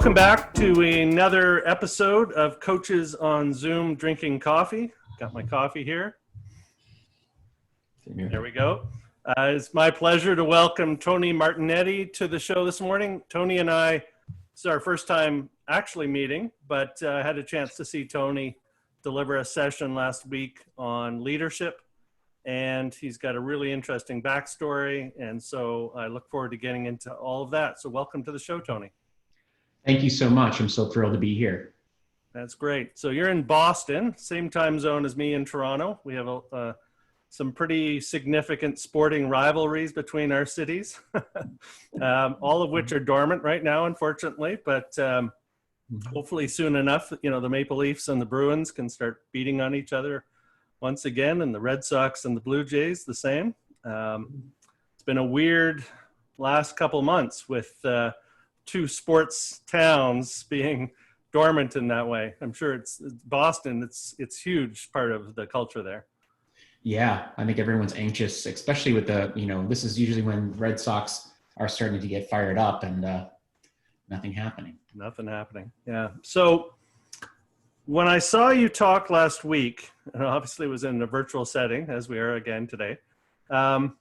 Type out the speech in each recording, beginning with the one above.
Welcome back to another episode of Coaches on Zoom Drinking Coffee. Got my coffee here. There we go. It's my pleasure to welcome Tony Martignetti to the show this morning. Tony and I, this is our first time actually meeting, but I had a chance to see Tony deliver a session last week on leadership, and he's got a really interesting backstory, and so I look forward to getting into all of that. So welcome to the show, Tony. Thank you so much. I'm so thrilled to be here. That's great. So you're in Boston, same time zone as me in Toronto. We have some pretty significant sporting rivalries between our cities, all of which are dormant right now, unfortunately. But hopefully soon enough, you know, the Maple Leafs and the Bruins can start beating on each other once again, and the Red Sox and the Blue Jays the same. It's been a weird last couple months with two sports towns being dormant in that way. I'm sure it's Boston. It's huge part of the culture there. Yeah, I think everyone's anxious, especially with this is usually when Red Sox are starting to get fired up and nothing happening. Nothing happening. Yeah. So when I saw you talk last week, and obviously it was in a virtual setting as we are again today, it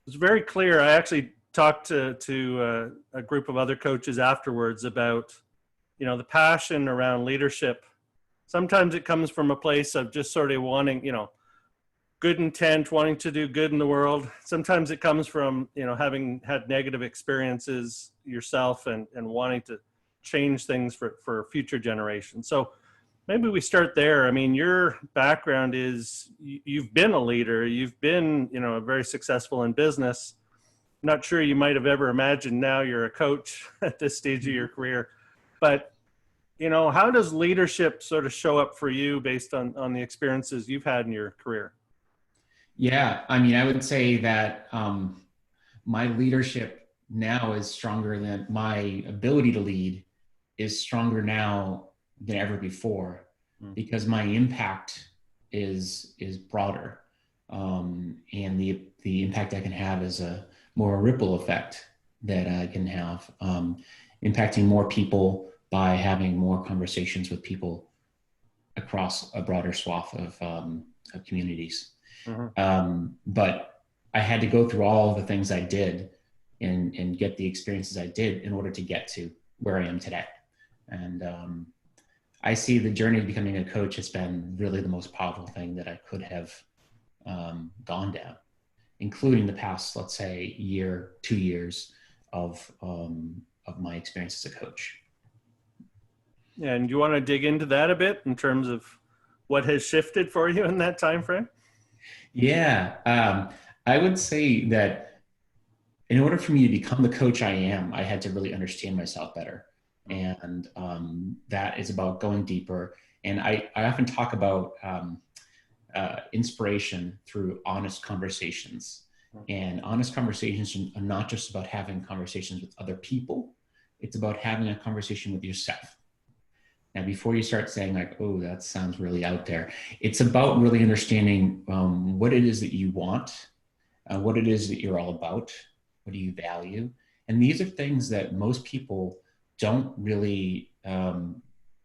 was very clear. I actually talked to a group of other coaches afterwards about, you know, the passion around leadership. Sometimes it comes from a place of just sort of wanting, you know, good intent, wanting to do good in the world. Sometimes it comes from, you know, having had negative experiences yourself and wanting to change things for future generations. So maybe we start there. I mean, your background is you've been a leader. You've been, you know, very successful in business. Not sure you might have ever imagined now you're a coach at this stage of your career, but you know, how does leadership sort of show up for you based on the experiences you've had in your career? Yeah, I mean, I would say that my leadership now is stronger than my ability to lead is stronger now than ever before because my impact is broader, and the impact I can have is a more ripple effect that I can have, impacting more people by having more conversations with people across a broader swath of communities. But I had to go through all the things I did and get the experiences I did in order to get to where I am today. And I see the journey of becoming a coach has been really the most powerful thing that I could have gone down, including the past, let's say, 2 years of my experience as a coach. And you want to dig into that a bit in terms of what has shifted for you in that time frame? Yeah, I would say that in order for me to become the coach I am, I had to really understand myself better. And that is about going deeper. And I often talk about inspiration through honest conversations. And honest conversations are not just about having conversations with other people. It's about having a conversation with yourself. Now, before you start saying like, oh, that sounds really out there, it's about really understanding what it is that you want, what it is that you're all about, what do you value? And these are things that most people don't really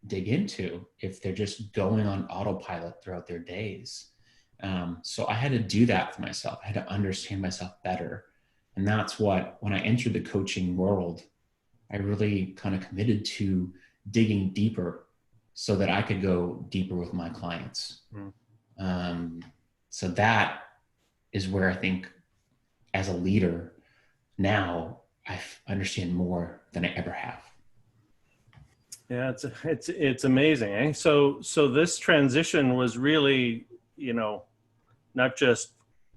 dig into if they're just going on autopilot throughout their days. So I had to do that for myself. I had to understand myself better. And that's what, when I entered the coaching world, I really kind of committed to digging deeper so that I could go deeper with my clients. So that is where I think as a leader now, I understand more than I ever have. Yeah, it's amazing. Eh? So this transition was really, you know, not just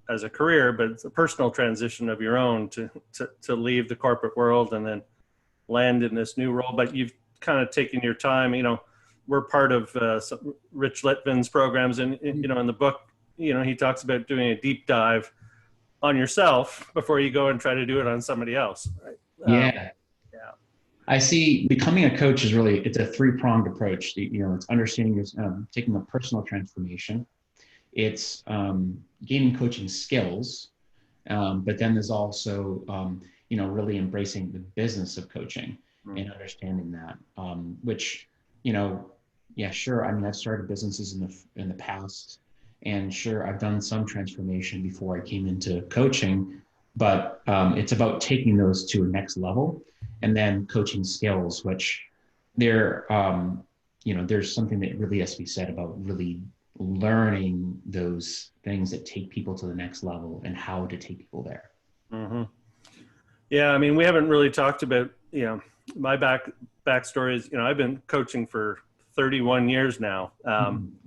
as a career, but it's a personal transition of your own to leave the corporate world and then land in this new role. But you've kind of taken your time. You know, we're part of Rich Litvin's programs, and you know, in the book, you know, he talks about doing a deep dive on yourself before you go and try to do it on somebody else. Right? Yeah. I see becoming a coach is really, it's a three-pronged approach. You know, it's understanding, taking a personal transformation. It's gaining coaching skills, but then there's also, you know, really embracing the business of coaching. and understanding that, which, you know, yeah, sure. I mean, I've started businesses in the past, and sure, I've done some transformation before I came into coaching, but it's about taking those to a next level, and then coaching skills, which there, you know, there's something that really has to be said about really learning those things that take people to the next level and how to take people there. Mm-hmm. Yeah, I mean, we haven't really talked about, you know, my backstory is, you know, I've been coaching for 31 years now,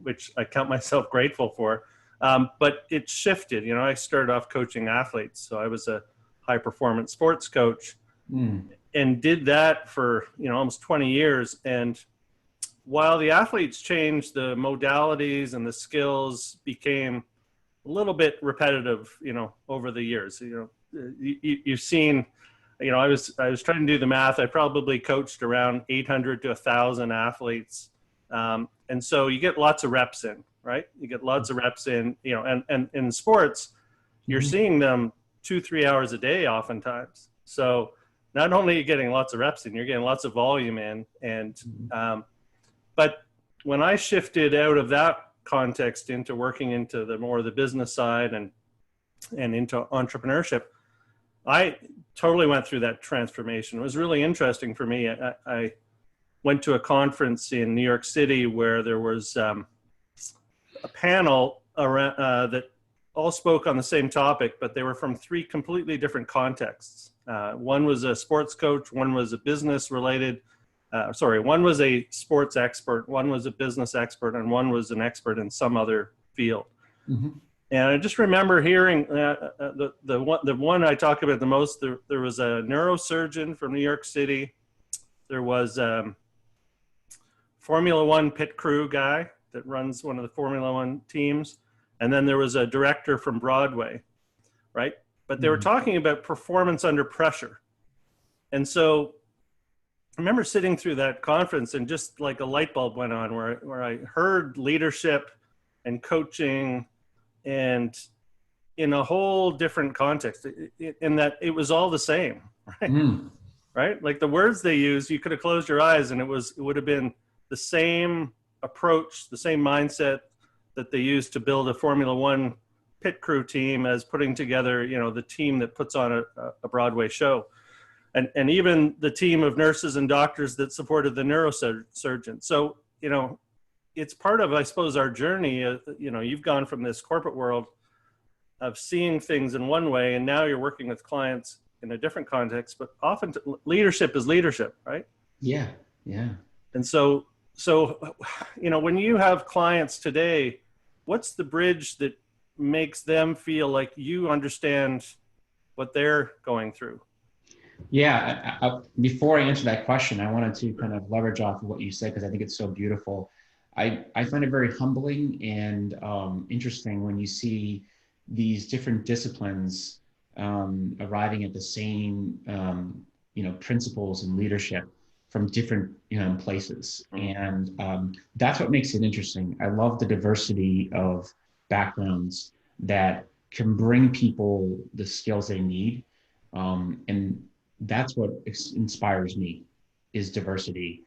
which I count myself grateful for. But it shifted. You know, I started off coaching athletes, so I was a high performance sports coach, and did that for, you know, almost 20 years. And while the athletes changed, the modalities and the skills became a little bit repetitive, you know, over the years. You know, you've seen, you know, I was trying to do the math. I probably coached around 800 to 1,000 athletes, and so you get lots of reps in, right? You get lots of reps in, you know, and in sports, you're seeing them 2-3 hours a day, oftentimes. So not only are you getting lots of reps in, you're getting lots of volume in, and but when I shifted out of that context into working into the more of the business side and into entrepreneurship, I totally went through that transformation. It was really interesting for me. I went to a conference in New York City where there was a panel around, that all spoke on the same topic, but they were from 3 completely different contexts. One was a sports coach, one was a business related, one was a sports expert, one was a business expert, and one was an expert in some other field. And I just remember hearing the one I talk about the most. There was a neurosurgeon from New York City. There was a Formula One pit crew guy that runs one of the Formula One teams. And then there was a director from Broadway, right? But they were talking about performance under pressure. And so I remember sitting through that conference and just like a light bulb went on where I heard leadership and coaching and in a whole different context, in that it was all the same, right? Right? Like the words they use, you could have closed your eyes and it would have been the same approach, the same mindset that they use to build a Formula One pit crew team as putting together, you know, the team that puts on a Broadway show. And even the team of nurses and doctors that supported the neurosurgeon. So, you know, it's part of, I suppose, our journey. You know, you've gone from this corporate world of seeing things in one way, and now you're working with clients in a different context, but often leadership is leadership, right? Yeah, yeah. And so, you know, when you have clients today, what's the bridge that makes them feel like you understand what they're going through? Yeah, before I answer that question, I wanted to kind of leverage off of what you said, because I think it's so beautiful. I find it very humbling and interesting when you see these different disciplines arriving at the same, you know, principles and leadership from different, you know, places. And that's what makes it interesting. I love the diversity of backgrounds that can bring people the skills they need. And that's what inspires me, is diversity,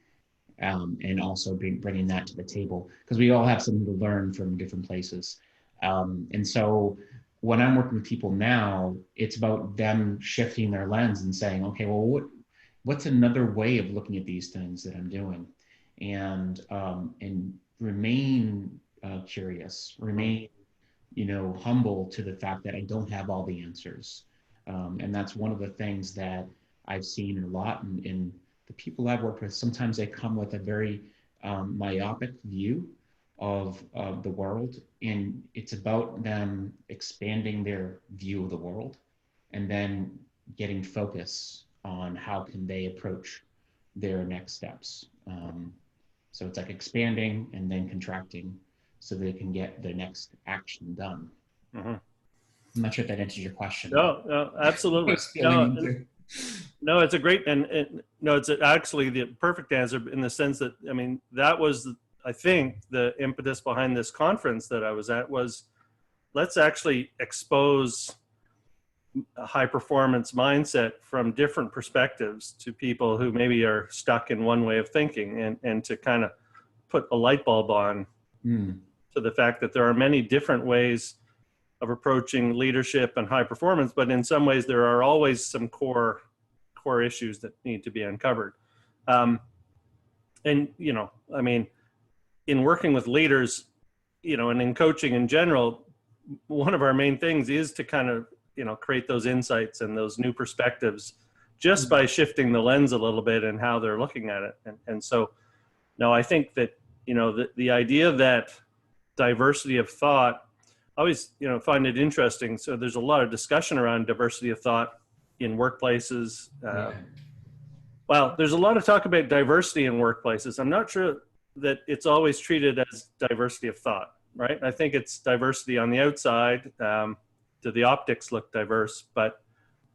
and also bringing that to the table, because we all have something to learn from different places. And so when I'm working with people now, it's about them shifting their lens and saying, okay, well, what's another way of looking at these things that I'm doing? And remain curious, remain, you know, humble to the fact that I don't have all the answers. And that's one of the things that I've seen a lot in the people I've worked with. Sometimes they come with a very myopic view of the world, and it's about them expanding their view of the world and then getting focus on how can they approach their next steps. So it's like expanding and then contracting so they can get the next action done. I'm not sure if that answers your question. No, absolutely. No, it's a great, and no, it's actually the perfect answer in the sense that, I mean, that was, I think, the impetus behind this conference that I was at was, let's actually expose a high performance mindset from different perspectives to people who maybe are stuck in one way of thinking, and to kind of put a light bulb on to the fact that there are many different ways of approaching leadership and high performance, but in some ways there are always some core issues that need to be uncovered. And, you know, I mean, in working with leaders, you know, and in coaching in general, one of our main things is to kind of, you know, create those insights and those new perspectives just by shifting the lens a little bit and how they're looking at it. And so, no, I think that, you know, the idea that diversity of thought, I always, you know, find it interesting. So there's a lot of discussion around diversity of thought in workplaces. Well, there's a lot of talk about diversity in workplaces. I'm not sure that it's always treated as diversity of thought, right? I think it's diversity on the outside. Do the optics look diverse? But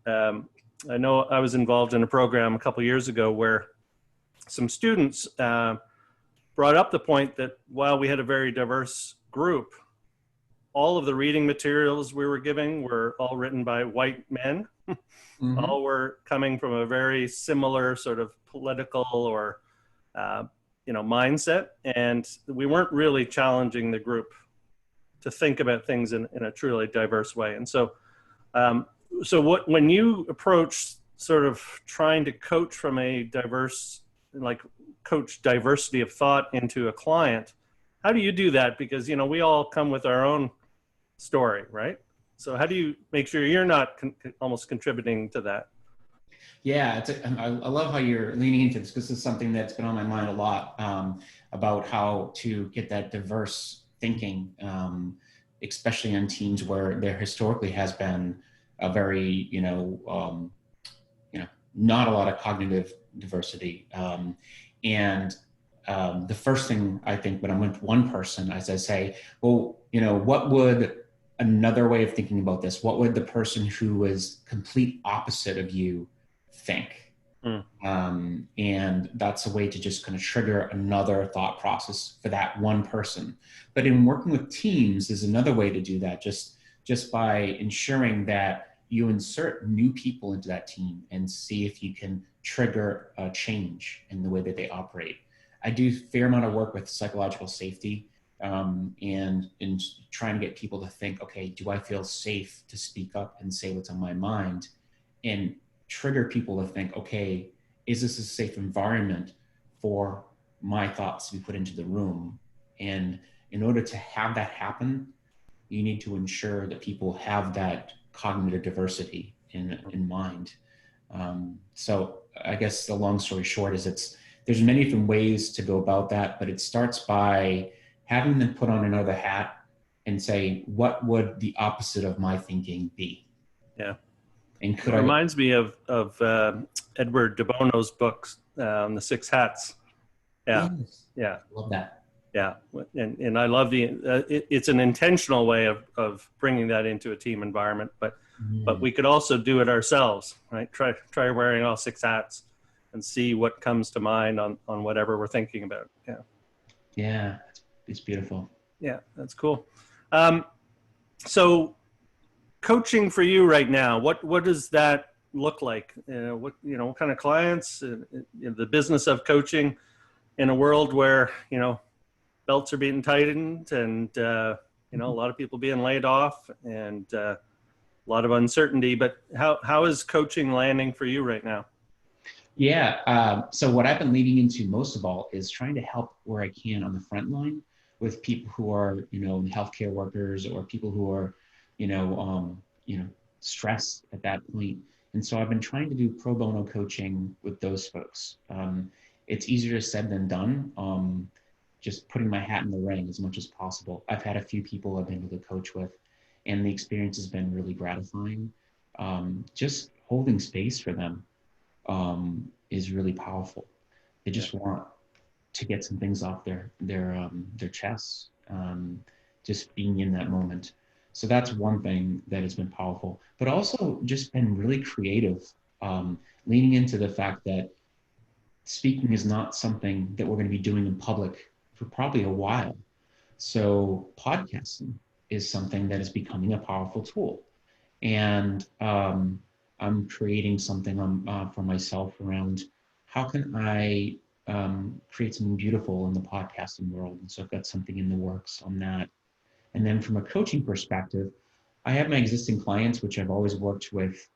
I know I was involved in a program a couple of years ago where some students brought up the point that while we had a very diverse group, all of the reading materials we were giving were all written by white men. All were coming from a very similar sort of political or, you know, mindset. And we weren't really challenging the group to think about things in a truly diverse way. And so, when you approach sort of trying to coach from a diverse, like coach diversity of thought into a client, how do you do that? Because, you know, we all come with our own story, right? So how do you make sure you're not almost contributing to that? Yeah, I love how you're leaning into this, because this is something that's been on my mind a lot, about how to get that diverse thinking, especially in teams where there historically has been a very, not a lot of cognitive diversity. The first thing I think when I'm with one person, as I say, well, you know, what would another way of thinking about this? What would the person who is complete opposite of you think? And that's a way to just kind of trigger another thought process for that one person. But in working with teams is another way to do that, just by ensuring that you insert new people into that team and see if you can trigger a change in the way that they operate. I do a fair amount of work with psychological safety, and in trying to get people to think, okay, do I feel safe to speak up and say what's on my mind, and trigger people to think, okay, is this a safe environment for my thoughts to be put into the room? And in order to have that happen, you need to ensure that people have that cognitive diversity in mind. So I guess the long story short is there's many different ways to go about that, but it starts by having them put on another hat and say, what would the opposite of my thinking be? Yeah. And it reminds me of Edward de Bono's books, The Six Hats. Yeah. Yes. Yeah. Love that. Yeah. And I love it's an intentional way of bringing that into a team environment, but we could also do it ourselves, right? Try wearing all six hats and see what comes to mind on whatever we're thinking about. Yeah. Yeah. It's beautiful. Yeah, that's cool. So coaching for you right now, what does that look like? What kind of clients, the business of coaching in a world where, you know, belts are being tightened and, a lot of people being laid off and a lot of uncertainty, but how is coaching landing for you right now? Yeah. So what I've been leading into most of all is trying to help where I can on the front line with people who are, healthcare workers or people who are, stressed at that point. And so I've been trying to do pro bono coaching with those folks. It's easier said than done. Just putting my hat in the ring as much as possible. I've had a few people I've been able to coach with, and the experience has been really gratifying. Just holding space for them is really powerful. They just want to get some things off their chests, just being in that moment. So that's one thing that has been powerful, but also just been really creative, leaning into the fact that speaking is not something that we're going to be doing in public for probably a while. So podcasting is something that is becoming a powerful tool. And I'm creating something for myself around how can I create something beautiful in the podcasting world. And so I've got something in the works on that. And then from a coaching perspective, I have my existing clients, which I've always worked with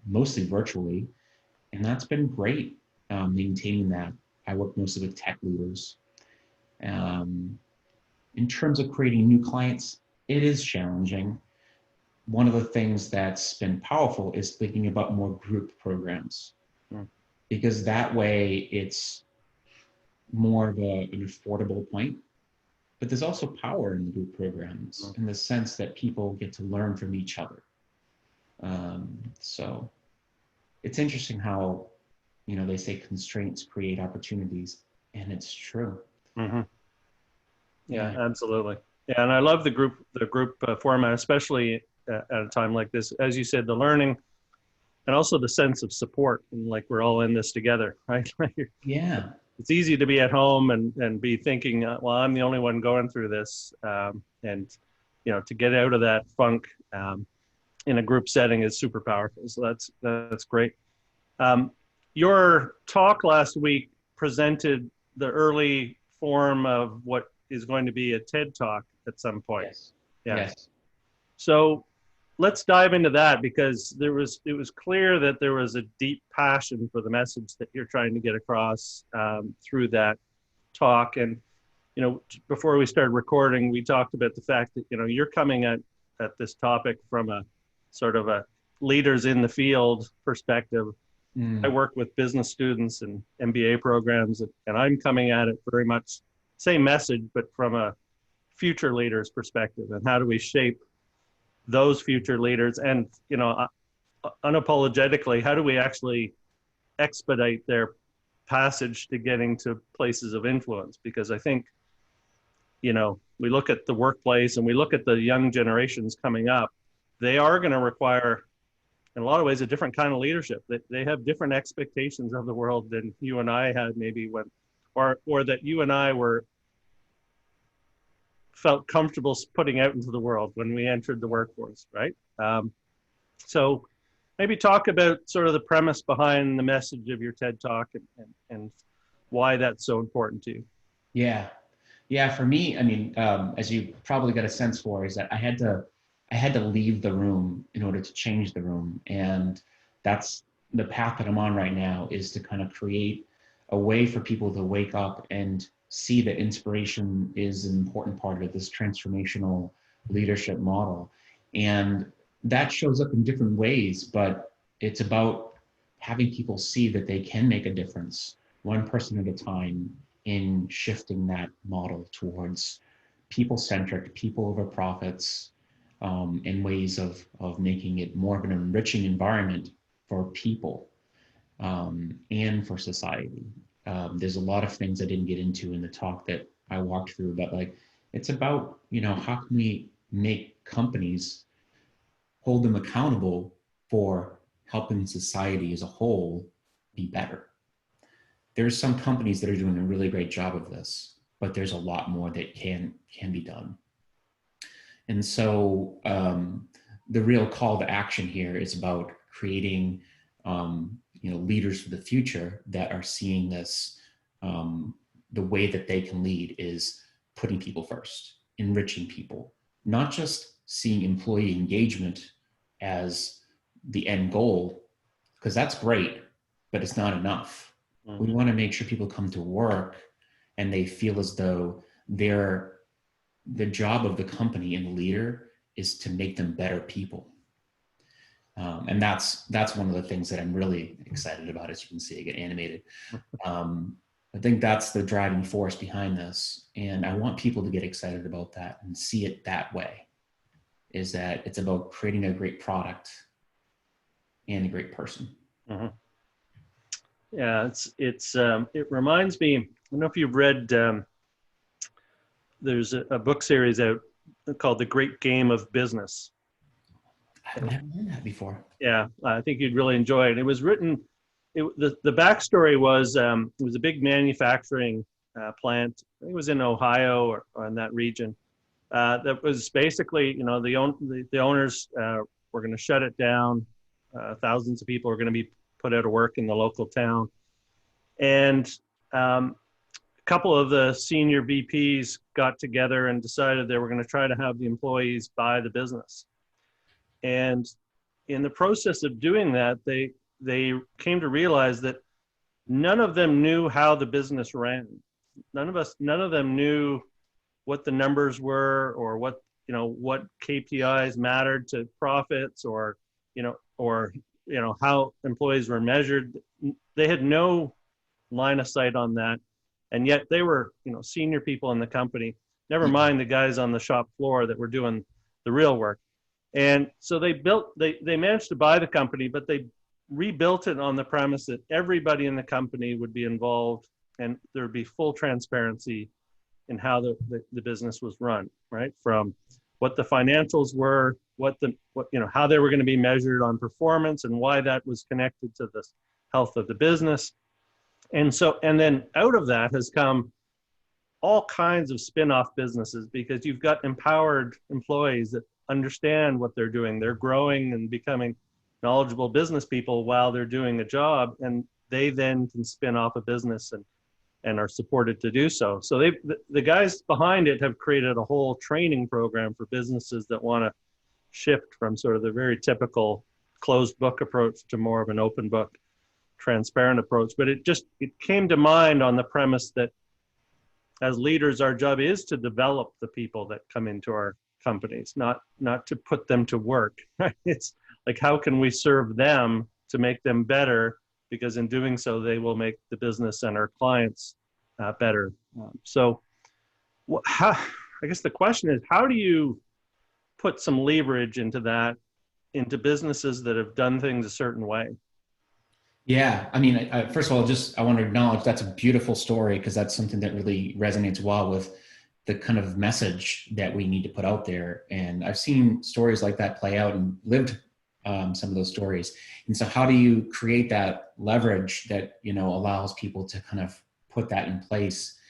mostly virtually. And that's been great, maintaining that. I work mostly with tech leaders. Um, in terms of creating new clients, it is challenging. One of the things that's been powerful is thinking about more group programs, because that way it's more of an affordable point. But there's also power in the group programs in the sense that people get to learn from each other. So it's interesting how, they say constraints create opportunities, and it's true. Mm-hmm. Yeah, absolutely. Yeah, and I love the group format, especially at a time like this. As you said, the learning and also the sense of support, and like we're all in this together, right? Yeah. It's easy to be at home and be thinking, well, I'm the only one going through this, and to get out of that funk in a group setting is super powerful. So that's great. Your talk last week presented the early form of what is going to be a TED Talk at some point. Yes. Yeah. Yes. So let's dive into that, because it was clear that there was a deep passion for the message that you're trying to get across through that talk. And before we started recording, we talked about the fact that you're coming at this topic from a sort of a leaders in the field perspective. I work with business students and MBA programs, and I'm coming at it very much same message, but from a future leaders perspective. And how do we shape those future leaders? And, unapologetically, how do we actually expedite their passage to getting to places of influence? Because I think, we look at the workplace and we look at the young generations coming up, they are going to require, in a lot of ways, a different kind of leadership. They have different expectations of the world than you and I had maybe or that you and I felt comfortable putting out into the world when we entered the workforce, right? So maybe talk about sort of the premise behind the message of your TED Talk and why that's so important to you. Yeah. Yeah, for me, I mean, as you probably got a sense for, is that I had to leave the room in order to change the room. And that's the path that I'm on right now, is to kind of create a way for people to wake up and see that inspiration is an important part of this transformational leadership model. And that shows up in different ways, but it's about having people see that they can make a difference one person at a time in shifting that model towards people-centric, people over profits, in ways of making it more of an enriching environment for people and for society. There's a lot of things I didn't get into in the talk that I walked through, but it's about, how can we make companies, hold them accountable for helping society as a whole be better. There's some companies that are doing a really great job of this, but there's a lot more that can be done. And so the real call to action here is about creating leaders for the future that are seeing this. The way that they can lead is putting people first, enriching people, not just seeing employee engagement as the end goal, because that's great, but it's not enough. We want to make sure people come to work and they feel as though the job of the company and the leader is to make them better people. And that's one of the things that I'm really excited about. As you can see, I get animated. I think that's the driving force behind this. And I want people to get excited about that and see it that way, is that it's about creating a great product and a great person. Mm-hmm. Yeah, it reminds me, I don't know if you've read, there's a book series out called The Great Game of Business. I've never heard that before. Yeah, I think you'd really enjoy it. It was written, the backstory was, it was a big manufacturing plant. I think it was in Ohio or in that region. That was basically, the owners we're going to shut it down. Thousands of people are going to be put out of work in the local town. And a couple of the senior VPs got together and decided they were going to try to have the employees buy the business. And in the process of doing that, they came to realize that none of them knew how the business ran. None of them knew what the numbers were, or what KPIs mattered to profits, or how employees were measured. They had no line of sight on that. And yet they were, senior people in the company, never mind the guys on the shop floor that were doing the real work. And so they managed to buy the company, but they rebuilt it on the premise that everybody in the company would be involved and there would be full transparency in how the business was run, right? From what the financials were, how they were going to be measured on performance, and why that was connected to the health of the business. And then out of that has come all kinds of spin-off businesses, because you've got empowered employees that understand what they're doing. They're growing and becoming knowledgeable business people while they're doing a job, and they then can spin off a business and are supported to do so. So the guys behind it have created a whole training program for businesses that want to shift from sort of the very typical closed book approach to more of an open book, transparent approach. But it came to mind on the premise that as leaders, our job is to develop the people that come into our companies, not to put them to work. Right? It's like, how can we serve them to make them better? Because in doing so, they will make the business and our clients better. I guess the question is, how do you put some leverage into businesses that have done things a certain way? Yeah, I mean, first of all, I want to acknowledge that's a beautiful story, because that's something that really resonates well with the kind of message that we need to put out there. And I've seen stories like that play out and lived some of those stories. And so how do you create that leverage that, allows people to kind of put that in place?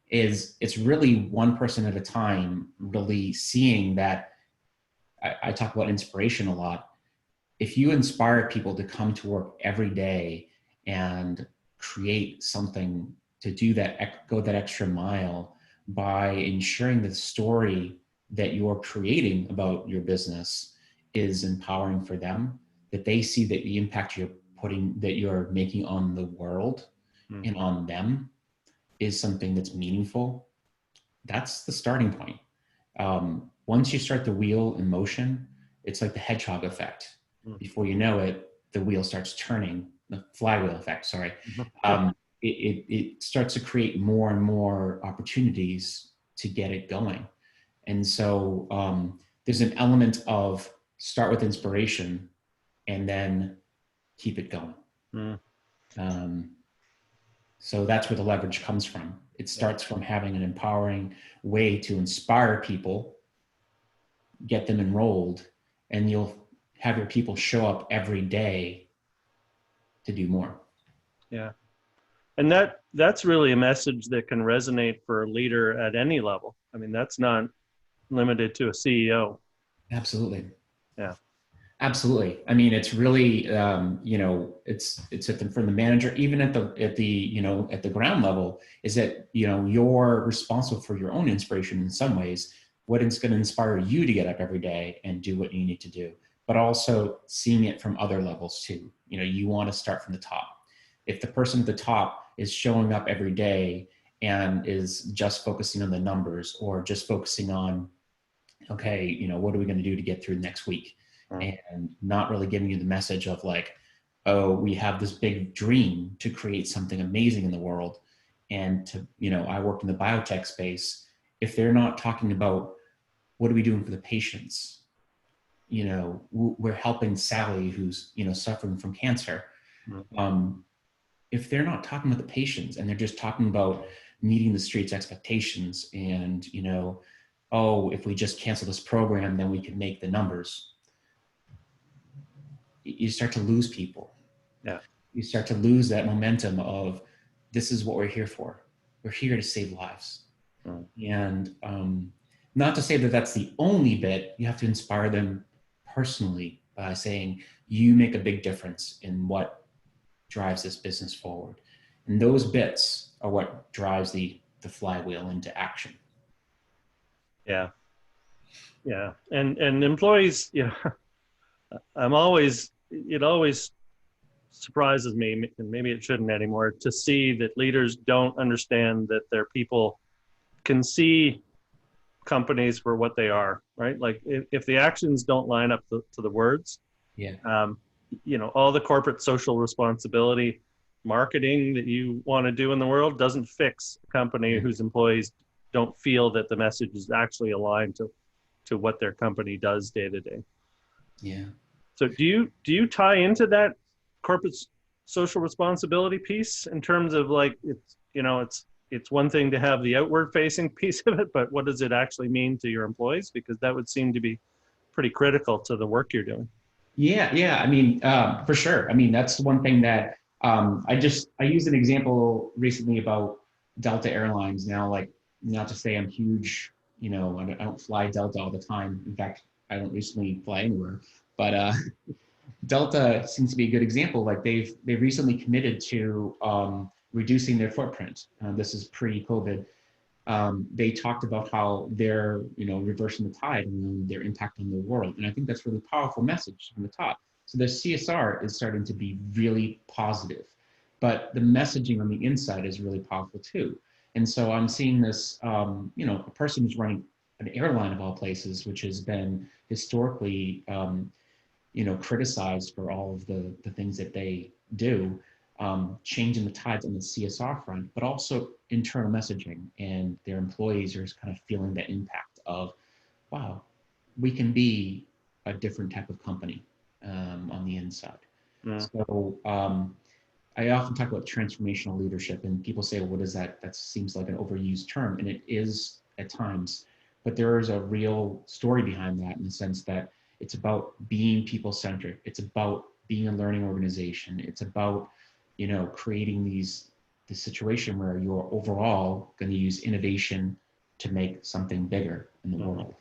It's really one person at a time, really seeing that. I talk about inspiration a lot. If you inspire people to come to work every day and create something to go that extra mile by ensuring that the story that you're creating about your business is empowering for them, that they see that the impact you're making on the world and on them is something that's meaningful, that's the starting point. Once you start the wheel in motion, it's like the hedgehog effect. Before you know it, the wheel starts turning, the flywheel effect, sorry. It starts to create more and more opportunities to get it going. And so there's an element of start with inspiration and then keep it going. So that's where the leverage comes from. It starts from having an empowering way to inspire people, get them enrolled, and you'll have your people show up every day to do more. Yeah. And that's really a message that can resonate for a leader at any level. I mean, that's not limited to a CEO. Absolutely. Yeah. Absolutely. I mean, it's really, it's from the manager, even at the ground level, is that, you're responsible for your own inspiration in some ways. What is going to inspire you to get up every day and do what you need to do, but also seeing it from other levels too. You want to start from the top. If the person at the top is showing up every day and is just focusing on the numbers, or just focusing on, okay, what are we going to do to get through next week? And not really giving you the message of like, oh, we have this big dream to create something amazing in the world. And I worked in the biotech space. If they're not talking about what are we doing for the patients, we're helping Sally who's, suffering from cancer. If they're not talking about the patients and they're just talking about meeting the street's expectations and, oh, if we just cancel this program, then we can make the numbers. You start to lose people. Yeah. You start to lose that momentum of, this is what we're here for. We're here to save lives. And not to say that that's the only bit. You have to inspire them personally saying, you make a big difference in what drives this business forward. And those bits are what drives the flywheel into action. Yeah. Yeah. And employees, it always surprises me, and maybe it shouldn't anymore, to see that leaders don't understand that their people can see companies for what they are, right? Like if the actions don't line up to the words, Yeah. All the corporate social responsibility marketing that you want to do in the world doesn't fix a company whose employees don't feel that the message is actually aligned to what their company does day to day. Yeah. So do you tie into that corporate social responsibility piece in terms of like, it's one thing to have the outward facing piece of it, but what does it actually mean to your employees? Because that would seem to be pretty critical to the work you're doing. Yeah. I mean, for sure. I mean, that's one thing that I used an example recently about Delta Airlines. Now, like, not to say I'm huge, I don't fly Delta all the time. In fact, I don't recently fly anywhere, but Delta seems to be a good example. Like they've recently committed to reducing their footprint. This is pre-COVID. They talked about how they're reversing the tide and their impact on the world, and I think that's a really powerful message from the top. So the CSR is starting to be really positive, but the messaging on the inside is really powerful too. And so I'm seeing this, a person who's running an airline of all places, which has been historically criticized for all of the things that they do, changing the tides on the CSR front, but also internal messaging, and their employees are kind of feeling the impact of, wow, we can be a different type of company on the inside. So I often talk about transformational leadership, and people say, well, what is that? That seems like an overused term, and it is at times, but there is a real story behind that in the sense that it's about being people-centric. It's about being a learning organization. It's about, creating the situation where you're overall going to use innovation to make something bigger in the world.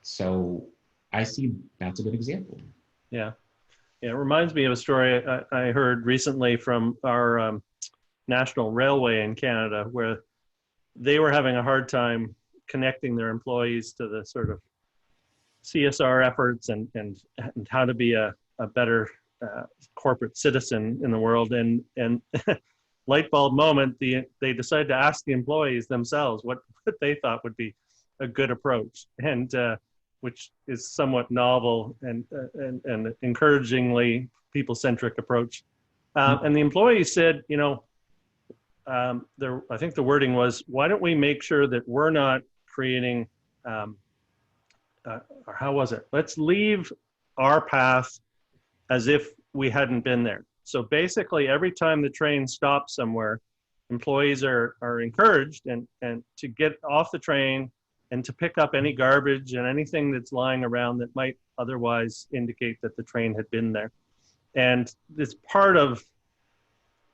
So I see that's a good example. Yeah. It reminds me of a story I heard recently from our national railway in Canada, where they were having a hard time connecting their employees to the sort of CSR efforts and how to be a better corporate citizen in the world. And light bulb moment, they decided to ask the employees themselves what they thought would be a good approach, and which is somewhat novel and encouragingly people-centric approach. And the employees said, I think the wording was, why don't we make sure that we're not creating, or how was it? Let's leave our path as if we hadn't been there. So basically, every time the train stops somewhere, employees are encouraged and to get off the train and to pick up any garbage and anything that's lying around that might otherwise indicate that the train had been there. And it's part of,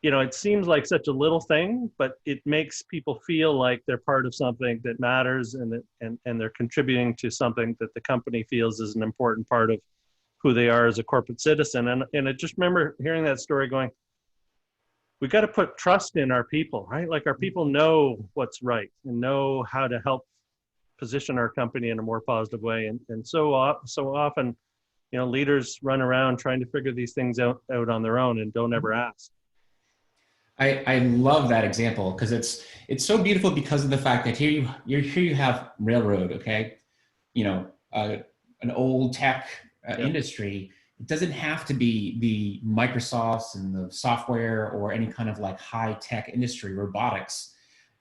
it seems like such a little thing, but it makes people feel like they're part of something that matters, and they're contributing to something that the company feels is an important part of who they are as a corporate citizen. And I just remember hearing that story going, we got to put trust in our people, right? Like our people know what's right and know how to help position our company in a more positive way. And so often, leaders run around trying to figure these things out on their own and don't ever ask. I love that example because it's so beautiful because of the fact that here you have railroad, okay, an old tech industry. It doesn't have to be the Microsofts and the software or any kind of like high tech industry, robotics,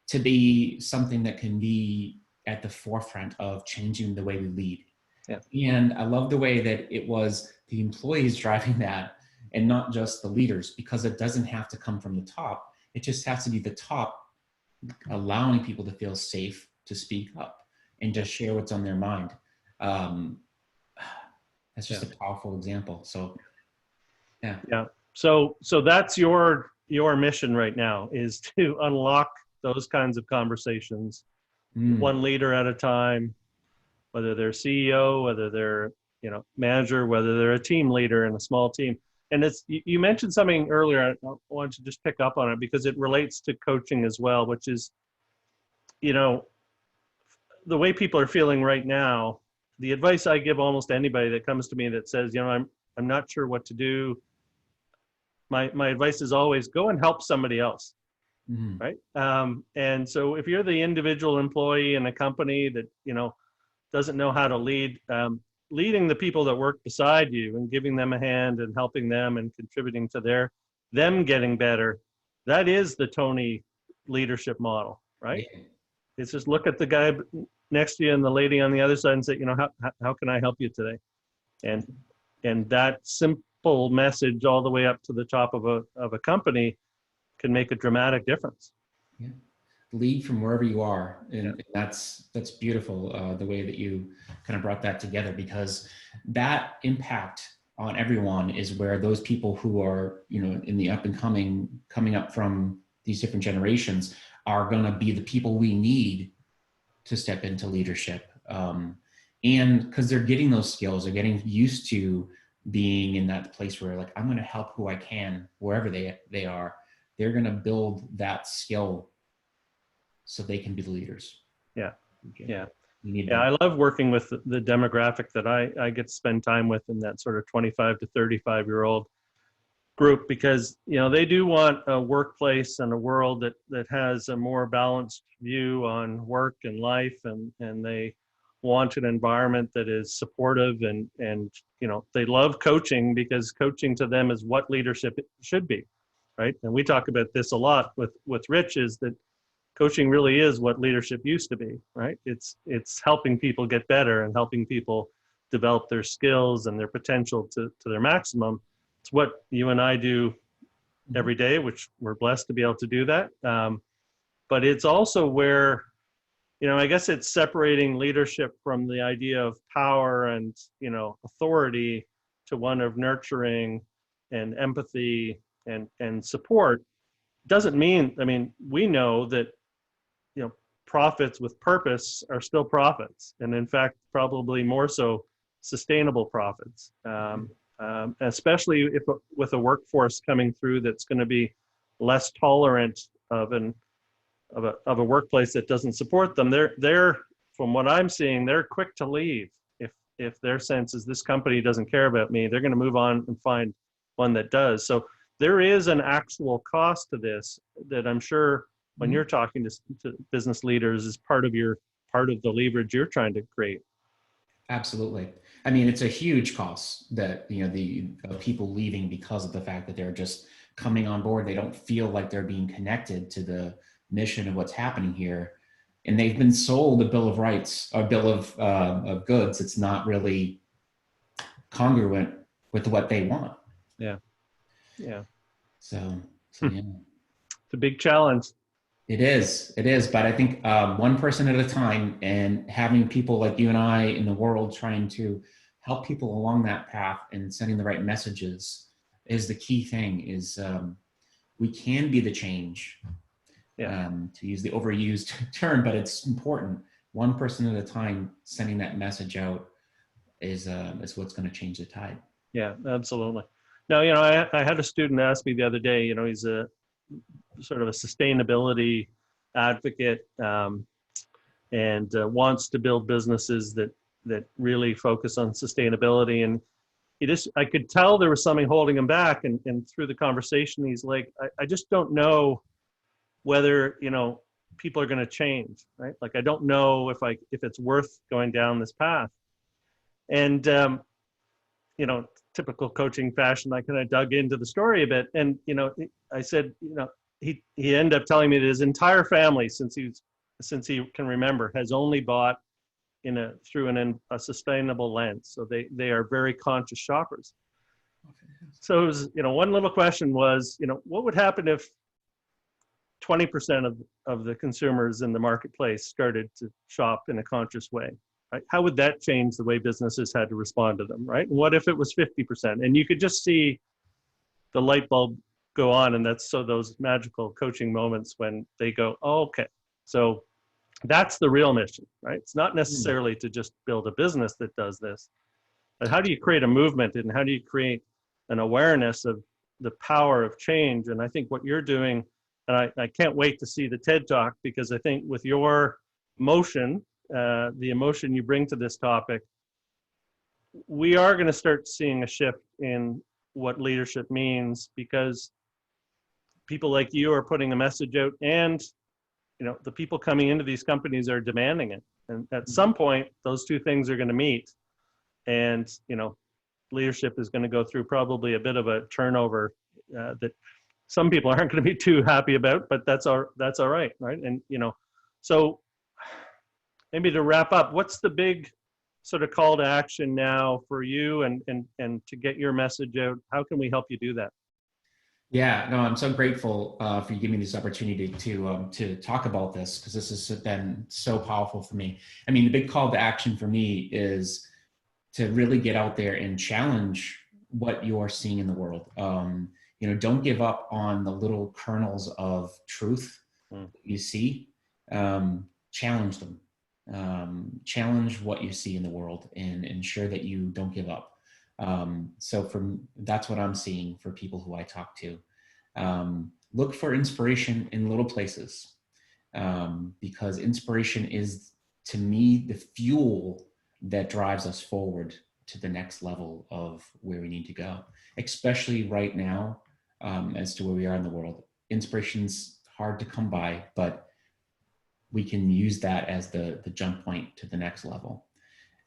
to be something that can be at the forefront of changing the way we lead. Yeah. And I love the way that it was the employees driving that and not just the leaders, because it doesn't have to come from the top. It just has to be the top allowing people to feel safe to speak up and just share what's on their mind. That's just a powerful example. So, yeah. Yeah. So that's your mission right now, is to unlock those kinds of conversations, one leader at a time, whether they're CEO, whether they're manager, whether they're a team leader in a small team. And you mentioned something earlier. I want to just pick up on it because it relates to coaching as well, which is, the way people are feeling right now. The advice I give almost anybody that comes to me that says, I'm not sure what to do. My advice is always go and help somebody else. Mm-hmm. Right. And so if you're the individual employee in a company that, doesn't know how to lead, leading the people that work beside you and giving them a hand and helping them and contributing to them getting better. That is the Tony leadership model, right? Yeah. It's just look at the guy next to you and the lady on the other side and say, how can I help you today? And that simple message all the way up to the top of a company can make a dramatic difference. Yeah. Lead from wherever you are. And that's beautiful, the way that you kind of brought that together, because that impact on everyone is where those people who are, in the up and coming up from these different generations are going to be the people we need to step into leadership. And because they're getting those skills, they're getting used to being in that place where like, I'm going to help who I can, wherever they are. They're going to build that skill so they can be the leaders. Yeah. Okay. Yeah. Yeah. I love working with the demographic that I get to spend time with in that sort of 25 to 35-year-old group, because, they do want a workplace and a world that has a more balanced view on work and life. And they want an environment that is supportive and they love coaching, because coaching to them is what leadership should be. Right. And we talk about this a lot with Rich, is that coaching really is what leadership used to be, right? It's helping people get better and helping people develop their skills and their potential to their maximum. It's what you and I do every day, which we're blessed to be able to do that. But it's also where, I guess it's separating leadership from the idea of power and, authority to one of nurturing and empathy and support. Doesn't mean, we know that, profits with purpose are still profits. And in fact, probably more so sustainable profits, especially if with a workforce coming through that's going to be less tolerant of a workplace that doesn't support them. They're from what I'm seeing, they're quick to leave. If their sense is this company doesn't care about me, they're going to move on and find one that does. So there is an actual cost to this that I'm sure when you're talking to business leaders is part of the leverage you're trying to create. Absolutely. It's a huge cost that, the people leaving because of the fact that they're just coming on board. They don't feel like they're being connected to the mission of what's happening here. And they've been sold a bill of rights, or bill of goods. It's not really congruent with what they want. Yeah. Yeah. So yeah. It's a big challenge. It is, but I think one person at a time, and having people like you and I in the world trying to help people along that path and sending the right messages is the key thing. Is we can be the change, to use the overused term, but it's important. One person at a time sending that message out is what's going to change the tide. Yeah, absolutely. Now, I had a student ask me the other day, he's a sort of a sustainability advocate, and wants to build businesses that really focus on sustainability. And I could tell there was something holding him back. And through the conversation, he's like, I just don't know whether, people are going to change, right? Like, I don't know if it's worth going down this path. And, typical coaching fashion, I kind of dug into the story a bit. And, I said, he ended up telling me that his entire family, since he can remember, has only bought through a sustainable lens. So they are very conscious shoppers. So it was, one little question was, what would happen if 20% of the consumers in the marketplace started to shop in a conscious way? Right? How would that change the way businesses had to respond to them, right? And what if it was 50%? And you could just see the light bulb go on, and that's those magical coaching moments when they go, oh, okay, so that's the real mission, right? It's not necessarily to just build a business that does this. But how do you create a movement, and how do you create an awareness of the power of change? And I think what you're doing, and I can't wait to see the TED Talk, because I think with your emotion, the emotion you bring to this topic, we are going to start seeing a shift in what leadership means, because people like you are putting a message out, and the people coming into these companies are demanding it. And at some point, those two things are going to meet, and leadership is going to go through probably a bit of a turnover that some people aren't going to be too happy about, but that's all right, right? And so maybe to wrap up, what's the big sort of call to action now for you, and to get your message out? How can we help you do that? Yeah, no, I'm so grateful for you giving me this opportunity to talk about this, because this has been so powerful for me. I mean, the big call to action for me is to really get out there and challenge what you're seeing in the world. Don't give up on the little kernels of truth you see. Challenge them. Challenge what you see in the world, and ensure that you don't give up. So that's what I'm seeing for people who I talk to. Look for inspiration in little places, because inspiration is, to me, the fuel that drives us forward to the next level of where we need to go, especially right now, as to where we are in the world. Inspiration's hard to come by, but we can use that as the jump point to the next level.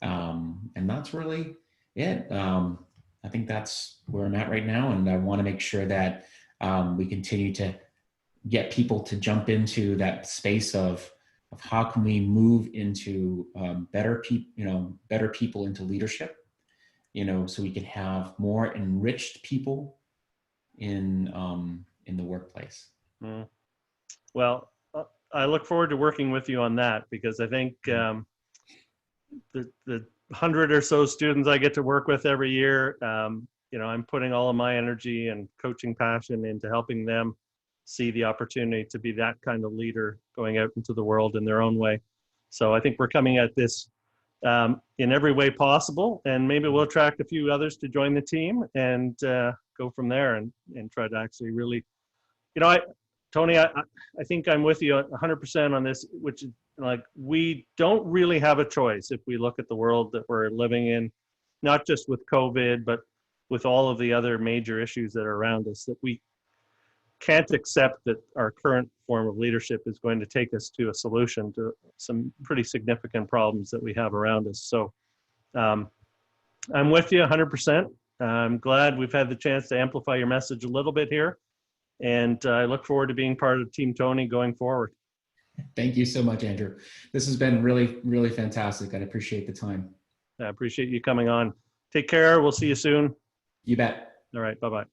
And that's really it. I think that's where I'm at right now. And I want to make sure that we continue to get people to jump into that space of how can we move into better people into leadership, so we can have more enriched people in the workplace. Well, I look forward to working with you on that, because I think the 100 or so students I get to work with every year, I'm putting all of my energy and coaching passion into helping them see the opportunity to be that kind of leader going out into the world in their own way. So I think we're coming at this in every way possible, and maybe we'll attract a few others to join the team and go from there, and try to actually really, Tony, I think I'm with you 100% on this, which is like, we don't really have a choice if we look at the world that we're living in, not just with COVID, but with all of the other major issues that are around us, that we can't accept that our current form of leadership is going to take us to a solution to some pretty significant problems that we have around us. So I'm with you 100%. I'm glad we've had the chance to amplify your message a little bit here. And I look forward to being part of Team Tony going forward. Thank you so much, Andrew. This has been really, really fantastic. I appreciate the time. I appreciate you coming on. Take care. We'll see you soon. You bet. All right. Bye-bye.